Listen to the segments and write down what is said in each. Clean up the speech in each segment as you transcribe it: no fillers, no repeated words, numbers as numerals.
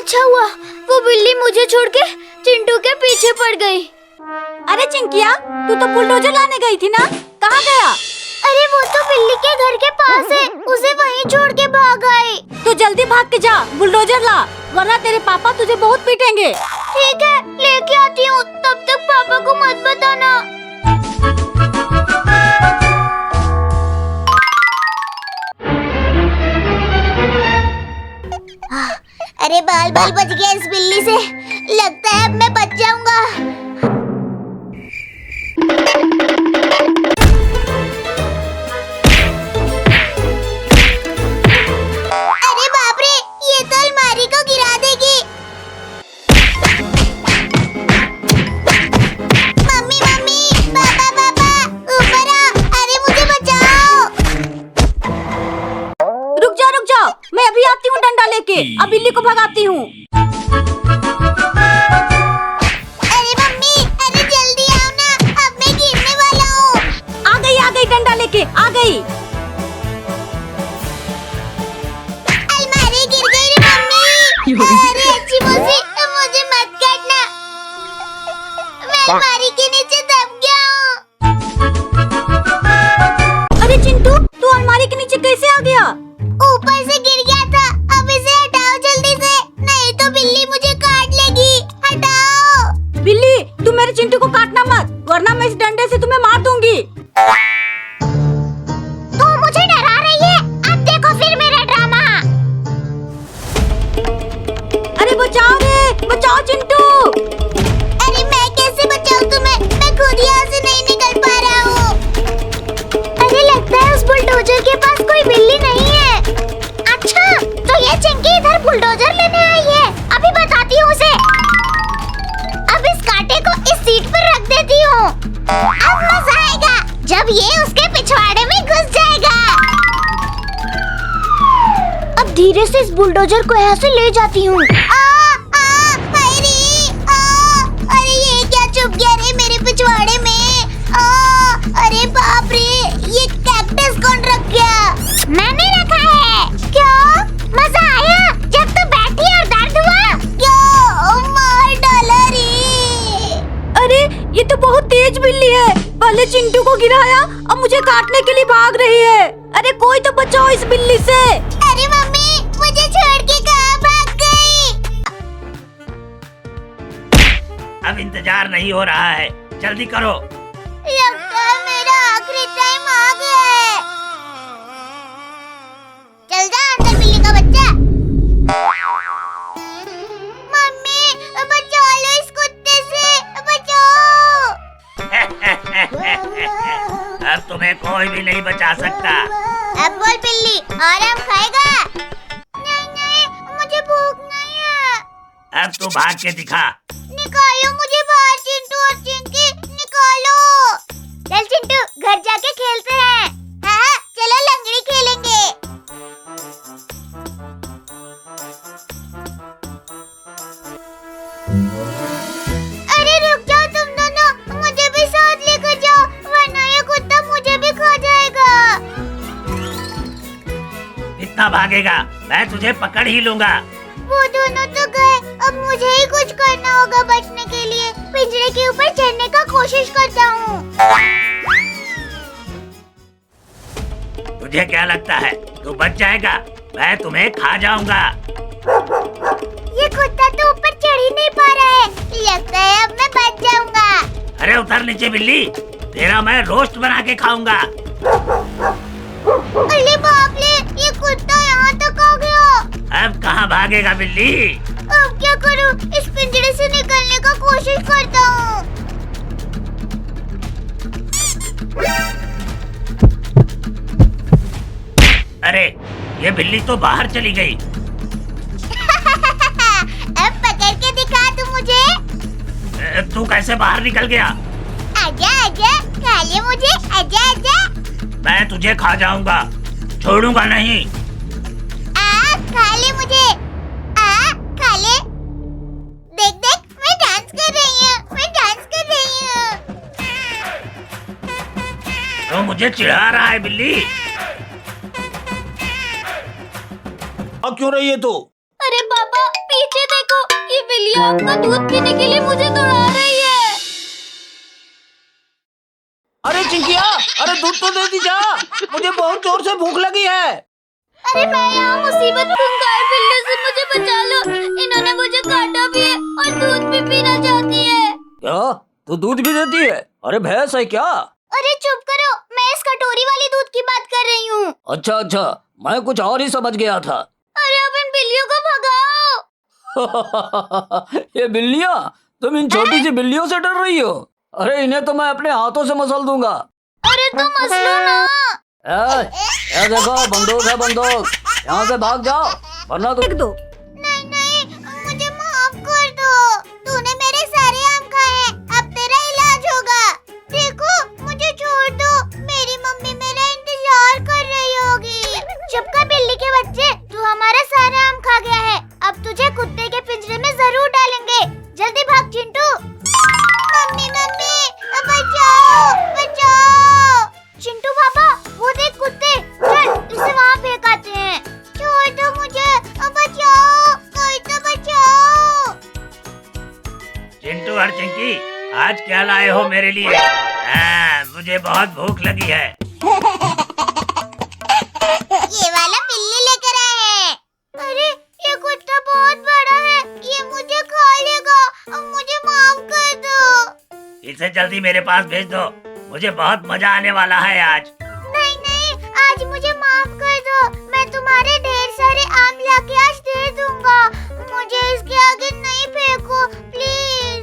अच्छा हुआ वो बिल्ली मुझे छोड़ के चिंटू के पीछे पड़ गई। अरे चिंकिया, तू तो बुलडोजर लाने गई थी ना, कहाँ गया? अरे वो तो बिल्ली के घर के पास है, उसे वहीं छोड़ के भाग आई। तू जल्दी भाग के जा, बुलडोजर ला, वरना तेरे पापा तुझे बहुत पीटेंगे। ठीक है, लेके आती हूँ, तब तक पापा को मत बताना। अरे बाल बच गया इस बिल्ली से, लगता है अब मैं बच जाऊंगा। अरे बाप रे, ये तो अलमारी को गिरा देगी। मम्मी मम्मी, पापा ऊपर आओ, अरे मुझे बचाओ। रुक जाओ, मैं अभी आती हूँ डंडा लेके, अब बिल्ली को भगाती हूँ। अरे मम्मी, अरे जल्दी आओ ना, अब मैं गिरने वाला हूँ। आ गई डंडा लेके, आ गई। अलमारी गिर गई रे मम्मी। अरे अच्छी मौसी, मुझे मत काटना, मैं अलमारी के नीचे दब गया हूँ। अरे चिंटू, तू अलमारी के नीचे कैसे आ गया? ऊपर से गिर गया था, अब इसे हटाओ जल्दी से, नहीं तो बिल्ली मुझे काट लेगी। हटाओ। बिल्ली, तू मेरे चिंटू को काटना मत, वरना मैं इस डंडे से तुम्हें मार दूंगी। तू मुझे डरा रही है, अब देखो फिर मेरा ड्रामा। अरे बचाओ चिंटू। अरे मैं कैसे बचाऊं तुम्हें, मैं खुद यहाँ से नहीं निकल पा रहा हूँ। अरे लगता है उस बुलडोजर के पास कोई बिल्ली नहीं है। अच्छा, तो ये चिंकी इधर बुलडोजर लेने आई है, अभी बताती हूँ उसे। अब इस कांटे को इस सीट पर रख देती हूँ, अब मजा आएगा जब ये उसके पिछवाड़े में घुस जाएगा। अब धीरे से इस बुलडोजर को यहाँ से ले जाती हूँ। अरे ये क्या छुप गया रे मेरे पिछवाड़े में। अरे बाप रे, ये कैक्टस कौन रख गया? मैंने रखा है। क्यों, मजा आया जब तू बैठी और दर्द हुआ? क्यों मार डाला रे? अरे ये तो बहुत तेज बिल्ली है, पहले चिंटू को गिराया, अब मुझे काटने के लिए भाग रही है। अरे कोई तो बचाओ इस बिल्ली से। अरे मम्मी, मुझे छोड़ के कहाँ भाग गई? अब इंतजार नहीं हो रहा है, जल्दी करो। लगता है मेरा आखिरी टाइम आ गया है। चल जा अंदर बिल्ली का बच्चा। मम्मी बचा लो इस कुत्ते से, बचाओ। अब तुम्हें कोई भी नहीं बचा सकता। अब बोल बिल्ली, आराम खाएगा? नहीं, मुझे भूख नहीं है। अब तू भाग के दिखा। निकालो मुझे बाहर, चिंटू और चिंकी, निकालो। चल चिंटू, घर जाके खेलते हैं। हाँ, चलो लंगड़ी खेलेंगे। अरे रुक जाओ तुम दोनों, मुझे भी साथ लेकर जाओ, वरना ये कुत्ता मुझे भी खा जाएगा। इतना भागेगा, मैं तुझे पकड़ ही लूंगा। वो दोनों तो गए, अब मुझे ही कुछ करना होगा बचने के लिए। पिंजरे के ऊपर चढ़ने का कोशिश करता हूँ। तुझे क्या लगता है तू बच जाएगा? मैं तुम्हें खा जाऊंगा। ये कुत्ता तो ऊपर चढ़ ही नहीं पा रहा है, लगता है अब मैं बच जाऊंगा। अरे उतर नीचे बिल्ली, तेरा मैं रोस्ट बना के खाऊंगा। अरे बाप रे, ये कुत्ता यहाँ तक आ गया। अब कहाँ भागेगा बिल्ली? अब क्या करूँ, इस पिंजरे से निकलने का कोशिश करता हूँ। अरे ये बिल्ली तो बाहर चली गई। अब पकड़ के दिखा तू मुझे। तू कैसे बाहर निकल गया? आजा खा ले मुझे, आजा। मैं तुझे खा जाऊंगा, छोड़ूंगा नहीं। खा ले मुझे, खा ले। देख मैं डांस कर रही हूँ। तो मुझे चिढ़ा रहा है बिल्ली। क्यों रही है तू? अरे पापा पीछे देखो, ये बिल्लियाँ आपका दूध पीने के लिए मुझे दौड़ा रही है। अरे चिंकिया, अरे दूध तो दे दी जा, मुझे बहुत जोर से भूख लगी है। अरे मैं यहाँ मुसीबत में हूँ, गाय बिल्लियों से मुझे बचा लो, इन्होंने मुझे काटा भी है और दूध भी पीना चाहती है। क्या तू दूध भी देती है? अरे भैंस है क्या? अरे चुप करो, मैं इस कटोरी वाली दूध की बात कर रही हूँ। अच्छा अच्छा, मैं कुछ और ही समझ गया था। अरे अब इन बिल्लियों को भगाओ। ये बिल्लियाँ, तुम इन छोटी सी बिल्लियों से डर रही हो? अरे इन्हें तो मैं अपने हाथों से मसल दूंगा। अरे तुम मसलो ना। ए देखो, बंदूक है बंदूक, यहाँ से भाग जाओ वरना तो दो। नहीं नहीं, मुझे माफ कर दो। तूने मेरे सारे आम खाए हैं, अब तेरा इलाज होगा। देखो मुझे छोड़ दो, मेरी मम्मी मेरा इंतजार कर रही होगी। चुप कर बिल्ली के बच्चे, तू हमारा सारा आम खा गया है, अब तुझे कुत्ते के पिंजरे में जरूर डालेंगे। जल्दी भाग चिंटू। मम्मी मम्मी बचाओ बचाओ। चिंटू पापा वो देख कुत्ते, चल इसे वहाँ फेंक आते हैं। छोड़ दो मुझे, बचाओ, कोई तो बचाओ। चिंटू और चिंकी, आज क्या लाए हो मेरे लिए? मुझे बहुत भूख लगी है। ये वाला बिल्ली लेकर आए हैं। अरे ये कुत्ता बहुत बड़ा है, ये मुझे खा लेगा, मुझे माफ कर दो। इसे जल्दी मेरे पास भेज दो, मुझे बहुत मजा आने वाला है आज। नहीं नहीं, आज मुझे माफ कर दो, मैं तुम्हारे ढेर सारे आम लाके आज दे दूंगा। मुझे इसके आगे नहीं फेंको प्लीज।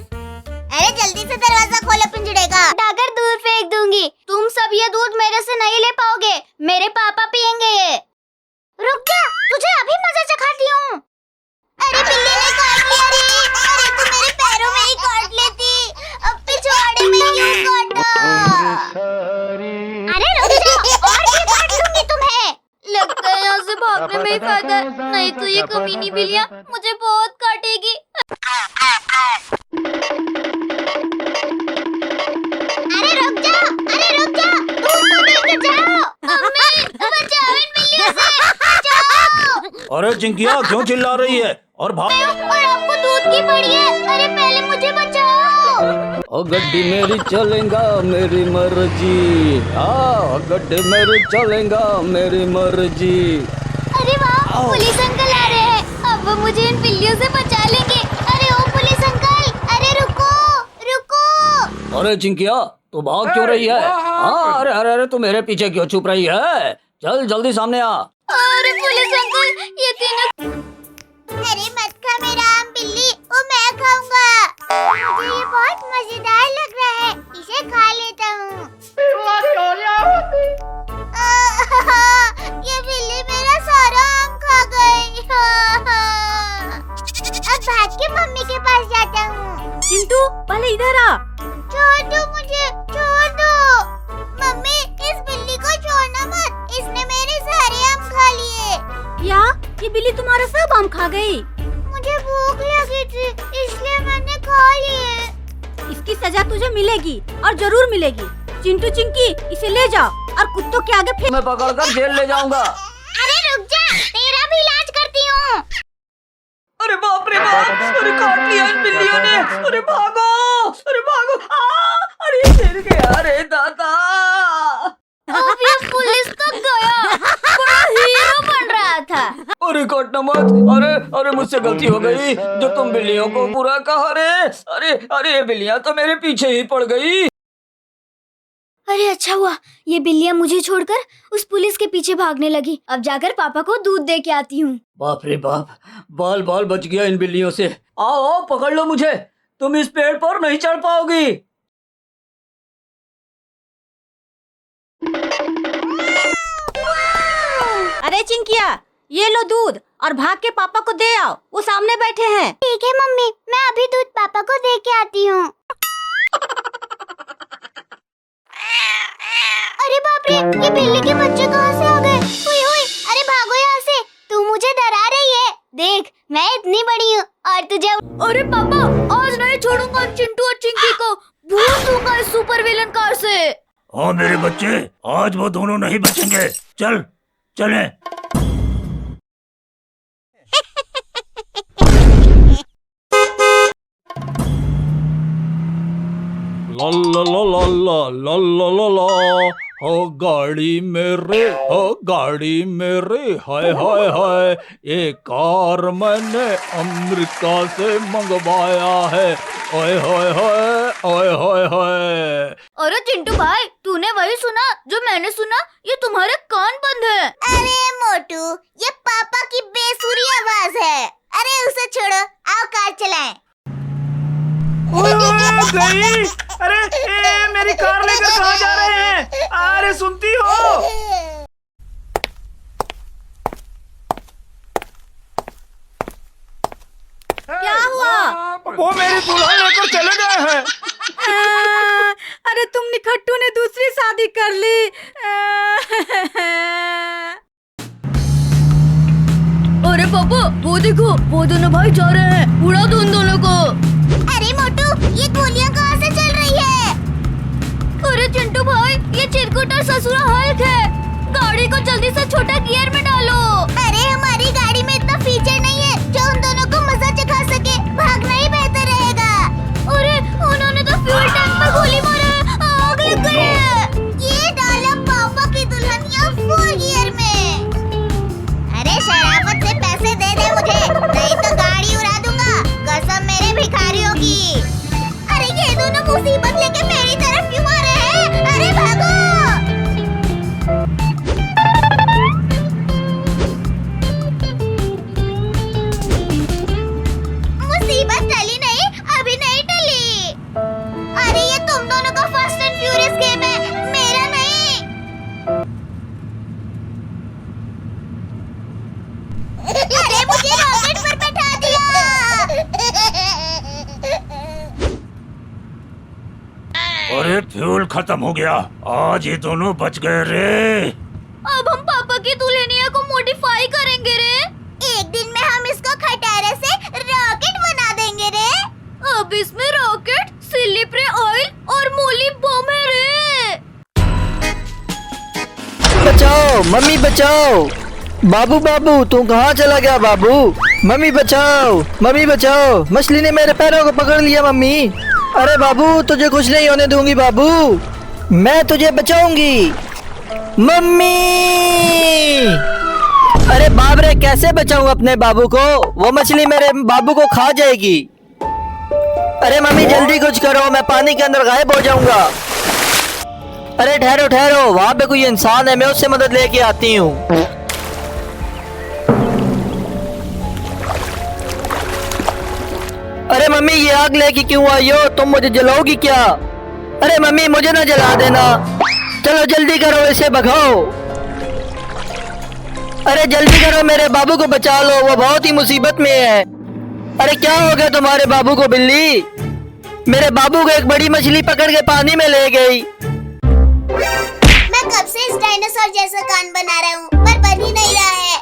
अरे जल्दी से दरवाजा खोलो पिंजड़े का। अगर दूध फेंक दूंगी, तुम सब ये दूध मेरे से नहीं ले पाओगे, मेरे पापा पियेंगे ये। रुक जा, तुझे अभी मजा चखाती हूँ। अरे बिल्ली ने काट लिया रे। अरे तू मेरे पैरों में ही काट लेती, अब पिछवाड़े में क्यों काटा? अरे रुक जा, और भी काट दूंगी तुम्हें। लगता है यहाँ से भागने में ही फायदा है, नहीं तो ये कमीनी बिल्लियाँ मुझे बहुत काटेगी। अरे रुक जा, अरे रुक जा, दूध तो लेके जाओ। मम्मी बचाओ इन बिल्लियों से, बचाओ। अरे चिंकिया क्यों चिल्ला रही है? और भाग। और आपको दूध की पड़ी है, अरे पहले मुझे बचाओ। ओ गड्डी मेरी चलेगा मेरी मर्जी, गड्डी मेरी चलेगा मेरी मर्जी। अरे वाह, पुलिस अंकल आ रहे हैं, अब वो मुझे इन बिल्लियों से बचा लेंगे। अरे ओ पुलिस अंकल, अरे रुको रुको। अरे चिंकिया तू भाग क्यों रही है? हाँ अरे अरे अरे, तू मेरे पीछे क्यों छुप रही है? चल जल्दी सामने आ। अरे पुलिस अंकल, ये तीनों। अरे मत खा मेरा आम बिल्ली, वो मैं खाऊंगा। मुझे ये बहुत मजेदार लग रहा है, इसे खा लेता हूँ। ये बिल्ली मेरा सारा आम खा गई। अब भाग के मम्मी के पास जाता हूँ। चिंटू पहले इधर आ। छोड़ दो मुझे, छोड़ दो। मम्मी इस बिल्ली को छोड़ना मत, इसने मेरे सारे आम खा लिए। या ये बिल्ली तुम्हारा सब आम खा गई? मुझे भूख लगी थी, इसलिए मैंने खा लिए। इसकी सजा तुझे मिलेगी और जरूर मिलेगी। चिंटू चिंकी इसे ले जाओ और कुत्तों के आगे फेंक। मैं पकड़कर जेल ले जाऊंगा। अरे रुक जा, तेरा भी इलाज करती हूँ। अरे बाप रे बाप, अरे काट लिया इन बिल्लियों ने। अरे भागो, अरे भागो। अरे गिर गया, अरे दादा। अब ये पुलिस तक गया, बड़ा हीरो बन रहा था। अरे काटना मत। अरे अरे मुझसे गलती हो गई, जो तुम बिल्लियों को बुरा कहा रे। अरे अरे ये बिल्लियाँ तो मेरे पीछे ही पड़ गई। अरे अच्छा हुआ ये बिल्लियाँ मुझे छोड़कर उस पुलिस के पीछे भागने लगी। अब जाकर पापा को दूध दे के आती हूँ। बाप रे बाप, बाल बाल बच गया इन बिल्लियों से। आओ आओ पकड़ लो मुझे, तुम इस पेड़ पर नहीं चढ़ पाओगी। अरे चिंकिया ये लो दूध और भाग के पापा को दे आओ, वो सामने बैठे हैं। ठीक है मम्मी, मैं अभी दूध पापा को दे के आती हूँ। अरे बाप रे, ये बिल्ली के बच्चे कहाँ से आ गए? हुई हुई, अरे भागो यहाँ से, तू मुझे डरा रही है। देख मैं इतनी बड़ी हूँ और तुझे। अरे पापा आज नहीं छोड़ूंगा चिंटू और चिंकी को, भूल दूंगा इस सुपर विलन कार से। हाँ मेरे बच्चे, आज वो दोनों नहीं बचेंगे। चल चलें। ला ला ला ला ला ला ला ला ला हो गाड़ी मेरे, हो गाड़ी मेरे, हाय हाय हाय, ये कार मैंने अमेरिका से मंगवाया है, ओए होए होए, ओए होए होए। अरे चिंटू भाई, तूने वही सुना जो मैंने सुना? ये तुम्हारे कान बंद है। अरे मोटू, ये पापा की बेसुरी आवाज है। अरे उसे छोड़ो, आओ कार चलाएं। गई। अरे मेरी कार लेकर कहाँ जा रहे हैं? अरे सुनती हो? क्या हुआ? वो मेरी दुल्हन लेकर चले गए हैं। अरे तुम निखट्टू ने दूसरी शादी कर ली। अरे पापा, वो देखो, वो दोनों भाई जा रहे हैं। उड़ा दो उन दोनों को। अरे मोटू, ये गोलियां कहाँ से चल रही है? अरे चिंटू भाई, ये चिरकुट और ससुरा हल्क है। गाड़ी को जल्दी से छोटा गियर में डालो। अरे हमारी गाड़ी में इतना फीचर नहीं है जो उन दोनों को मजा चखा सके। भागना ही बेहतर रहेगा। अरे उन्होंने तो फ्यूल टैंक में गोली मारा है। आग लग गई है। ये डाला पापा की दुल्हनिया 4 गियर में। अरे शराफत से पैसे दे दे मुझे, नहीं तो गाड़ी उड़ा दूंगा। कसम मेरे भिखारियों की। अरे ये दोनों मुसीबत लेके मेरी तरफ क्यों आ रहे हैं? अरे भागो। मुसीबत टली नहीं, अभी नहीं टली। अरे ये तुम दोनों का फास्ट एंड फ्यूरियस गेम है, मेरा नहीं। अरे मुझे रॉकेट पर बैठा दिया। अरे फ्यूल खत्म हो गया। आज ये दोनों बच गए रे। अब हम पापा की दुल्हनिया को मॉडिफाई करेंगे रे। एक दिन में हम इसको खटारे से रॉकेट बना देंगे रे। अब इसमें रॉकेट, सिल्लीप्रे ऑयल और मूली बम है रे। बचाओ मम्मी बचाओ। बाबू बाबू तू कहाँ चला गया बाबू? मम्मी बचाओ, मम्मी बचाओ, मछली ने मेरे पैरों को पकड़ लिया मम्मी। अरे बाबू तुझे कुछ नहीं होने दूंगी बाबू, मैं तुझे बचाऊंगी मम्मी। अरे बाप रे, कैसे बचाऊं अपने बाबू को? वो मछली मेरे बाबू को खा जाएगी। अरे मम्मी जल्दी कुछ करो, मैं पानी के अंदर गायब हो जाऊंगा। अरे ठहरो ठहरो, वहाँ पे कोई इंसान है, मैं उससे मदद लेके आती हूँ। अरे मम्मी ये आग लेके क्यों आई हो? तुम मुझे जलाओगी क्या? अरे मम्मी मुझे ना जला देना, चलो जल्दी करो, इसे भगाओ। अरे जल्दी करो, मेरे बाबू को बचा लो, वो बहुत ही मुसीबत में है। अरे क्या हो गया तुम्हारे बाबू को बिल्ली? मेरे बाबू को एक बड़ी मछली पकड़ के पानी में ले गई। मैं कब से इस डायनासोर जैसा कान बना रहा हूँ, पर बन ही नहीं रहा है।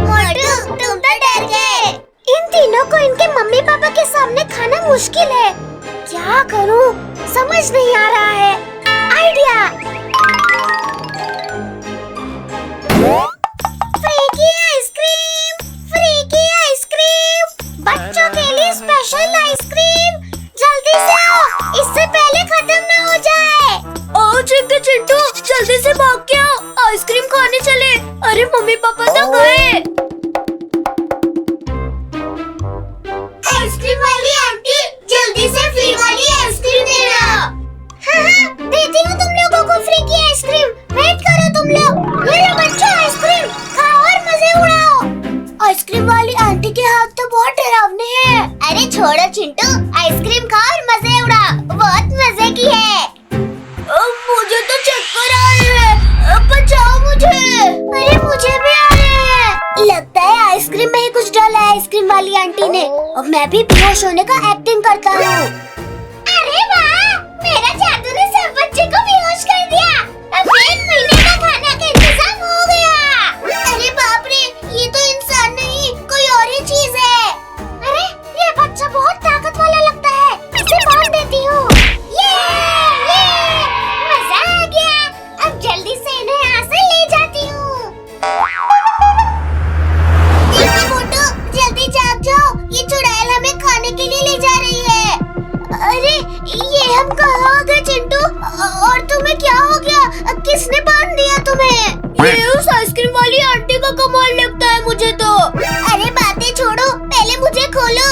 मोटू, तुम तो डर गए। इन तीनों को इनके मम्मी पापा के सामने खाना मुश्किल है। क्या करूँ, समझ नहीं आ रहा है। आइडिया। फ्री की आइसक्रीम, फ्री की आइसक्रीम, बच्चों के लिए स्पेशल आइसक्रीम। जल्दी से आओ, इससे पहले खत्म ना हो जाए। ओ चिंटू, जल्दी से भाग के आओ, आइसक्रीम खाने चले। अरे मम्मी पापा तो गए। आइसक्रीम वाली आंटी, जल्दी से फ्री वाली आइसक्रीम देना। हाँ, देती हूँ तुम लोगों को फ्री की आइसक्रीम। वेट करो तुम लोग। ये लो बच्चों, आइसक्रीम खाओ और मजे उड़ाओ। आइसक्रीम वाली आंटी के हाथ तो बहुत डरावने हैं। अरे छोड़ो चिंटू, आइसक्रीम खाओ और मजे उड़ा, बहुत मजे की है। मुझे तो चक्कर आ रहे हैं, बचाओ मुझे। अरे मुझे भी आ रहे हैं। लगता है आइसक्रीम में ही कुछ डाला है आइसक्रीम वाली आंटी ने। अब मैं भी बेहोश होने का एक्टिंग करता हूँ। अरे वाह, मेरा जादू ने सब बच्चे को बेहोश कर दिया। अब 1 महीने का खाना का इंतजाम हो गया। अरे बाप रे, ये तो इंसान नहीं, कोई और ही चीज है। अरे ये बच्चा बहुत ताकत वाला लगता है, इसे बांध देती हूँ। ये मजा आ गया। अब जल्दी से इन्हें यहाँ से ले जाती हूँ। देखो मोटू, जल्दी जाग जाओ, ये चुड़ैल हमें खाने के लिए ले जा रही है। दिया तुम्हें? ये उस आइसक्रीम वाली आंटी का कमाल लगता है मुझे तो। अरे बातें छोड़ो, पहले मुझे खोलो।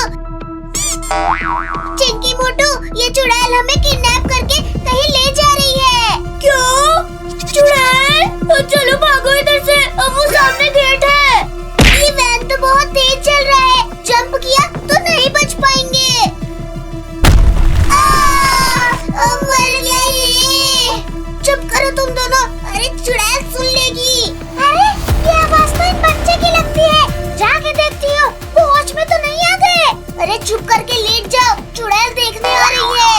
चिंकी मोटू, ये चुड़ैल हमें किडनैप करके कहीं ले जा रही है। क्या? चुड़ैल? चलो भागो इधर से, अब वो सामने गेट है। ये वैन तो बहुत तेज चल रहा है, जंप किया तो नहीं बच पाएंगे। मर गया ये। चुप करो तुम दोनों, अरे चुड़ैल सुन लेगी। अरे ये आवाज तो इन बच्चे की लगती है, जाके देखती हूँ वो होश में तो नहीं आ गए। अरे चुप करके लेट जाओ, चुड़ैल देखने आ रही है।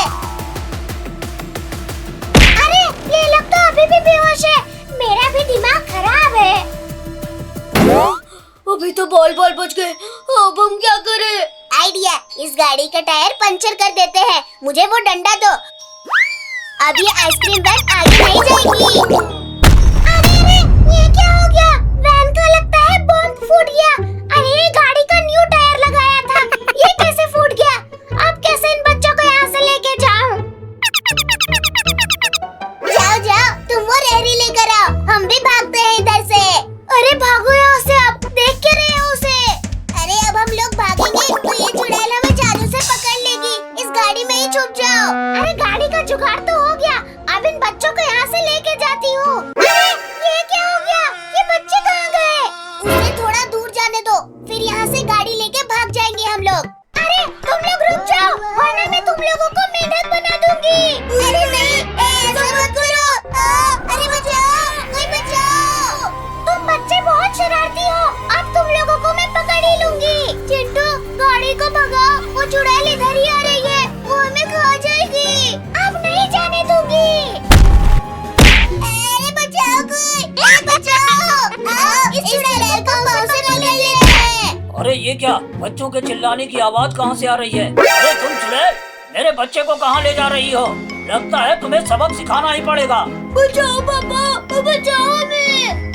अरे ये लोग तो अभी भी बेहोश है, मेरा भी दिमाग खराब है। अभी तो बॉल बच गए, अब हम क्या करें? आइडिया, इस गाड़ी का टायर पंचर कर देते हैं। मुझे वो डंडा दो, अब ये आइसक्रीम वैन आगे नहीं जाएगी। अरे ये क्या हो गया? वैन का लगता है बॉम्ब फूट गया। अरे गाड़ी का न्यू टायर लगाया था, ये कैसे फूट गया? अब कैसे इन बच्चों को यहाँ से लेके जाऊं? जाओ, तुम वो रेहड़ी लेकर आओ, हम भी भागते हैं इधर से। अरे भागो यहाँ से, आप देख के रहे हो उसे। अरे अब हम लोग भागेंगे तो ये चुड़ैल हमें जादू से पकड़ लेगी। इस गाड़ी में ही छुप जाओ। अरे गाड़ी का जुगाड़ तो हो गया, अब इन बच्चों को यहाँ से लेके जाती हूँ। अरे ये क्या हो गया? ये बच्चे कहाँ गए? उसे थोड़ा दूर जाने दो, फिर यहाँ से गाड़ी लेके भाग जाएंगे हम लोग। अरे तुम लोग रुक जाओ, वरना मैं तुम लोगों को मेंढक बना दूंगी। अरे नहीं, ऐसा मत करो। अरे बचाओ, कोई बचाओ। तुम बच्चे बहुत शरारती हो, अब तुम लोगों को मैं पकड़ ही लूंगी। चिंटू गाड़ी को भगाओ, वो चुड़ैल इधर ही आ रही है, वो हमें खा जाएगी। अब नहीं जाने दूंगी। अरे बचाओ कोई, बचाओ। इस चुड़ैल को पाँव से पकड़ लेते हैं। अरे ये क्या? बच्चों के चिल्लाने की आवाज कहाँ से आ रही है? अरे तुम चुड़ैल, मेरे बच्चे को कहाँ ले जा रही हो? लगता है तुम्हें सबक सिखाना ही पड़ेगा। बचाओ पापा, बचाओ हमें।